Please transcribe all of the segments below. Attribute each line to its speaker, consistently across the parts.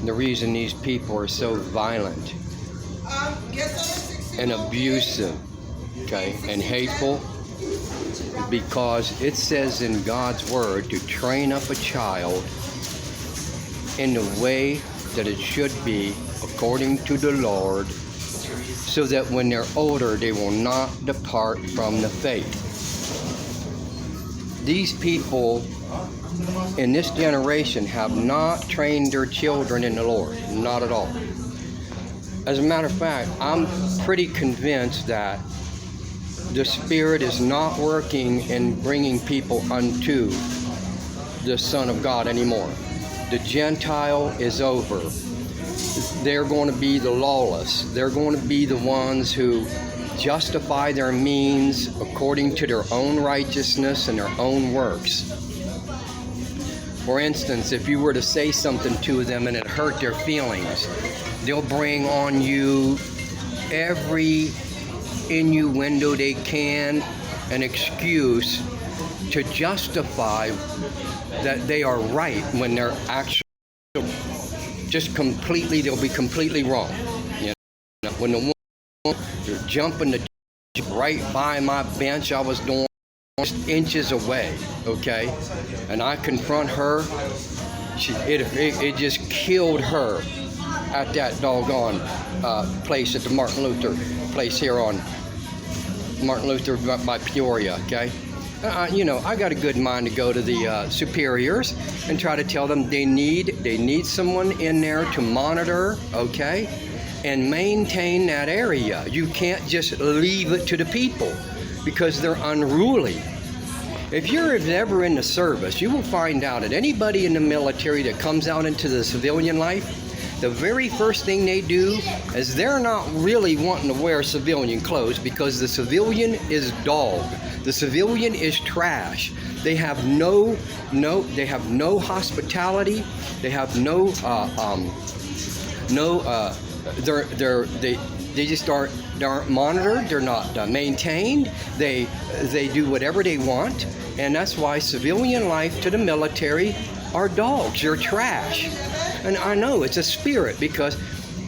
Speaker 1: the reason these people are so violent and abusive, okay, and hateful, because it says in God's word to train up a child in the way that it should be according to the Lord, so that when they're older they will not depart from the faith. These people in this generation have not trained their children in the Lord, not at all. As a matter of fact, I'm pretty convinced that the Spirit is not working in bringing people unto the Son of God anymore. The Gentile is over. They're going to be the lawless. They're going to be the ones who justify their means according to their own righteousness and their own works. For instance, if you were to say something to them and it hurt their feelings, they'll bring on you every innuendo they can, an excuse to justify that they are right when they're actually they'll be completely wrong. You know, when the woman, you're jumping the right by my bench, I was doing just inches away, okay, and I confront her, it just killed her at that doggone place at the Martin Luther place here on Martin Luther by Peoria, okay. I got a good mind to go to the superiors and try to tell them they need someone in there to monitor, okay, and maintain that area. You can't just leave it to the people because they're unruly. If you're ever in the service, you will find out that anybody in the military that comes out into the civilian life, the very first thing they do is they're not really wanting to wear civilian clothes, because the civilian is dog. The civilian is trash. They have no hospitality. They have they just aren't monitored. They're not maintained. They do whatever they want, and that's why civilian life to the military are dogs. They're trash. And I know it's a spirit, because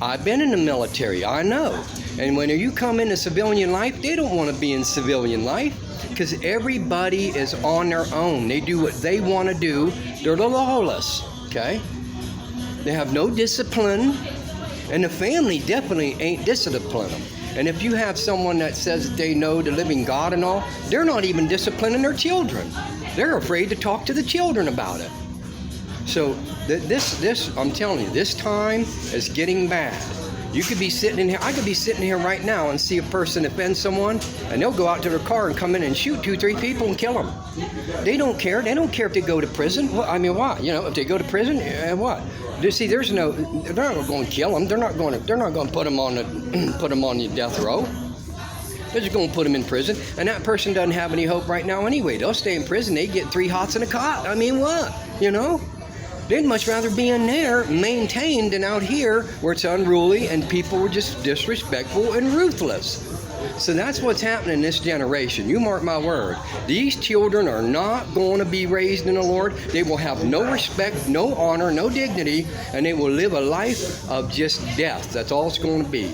Speaker 1: I've been in the military. I know. And when you come into civilian life, they don't want to be in civilian life, because everybody is on their own. They do what they want to do. They're the lawless. Okay? They have no discipline. And the family definitely ain't disciplining them. And if you have someone that says that they know the living God and all, they're not even disciplining their children. They're afraid to talk to the children about it. So this, I'm telling you, this time is getting bad. You could be sitting in here, I could be sitting here right now and see a person offend someone, and they'll go out to their car and come in and shoot 2-3 people and kill them. They don't care. They don't care if they go to prison. Well, I mean, why? You know, if they go to prison, what? You see, they're not going to kill them. They're not going to put them on the death row. They're just going to put them in prison, and that person doesn't have any hope right now anyway. They'll stay in prison. They get 3 hots in a cot. I mean, what? You know? They'd much rather be in there, maintained, than out here where it's unruly and people were just disrespectful and ruthless. So that's what's happening in this generation. You mark my word. These children are not going to be raised in the Lord. They will have no respect, no honor, no dignity, and they will live a life of just death. That's all it's going to be.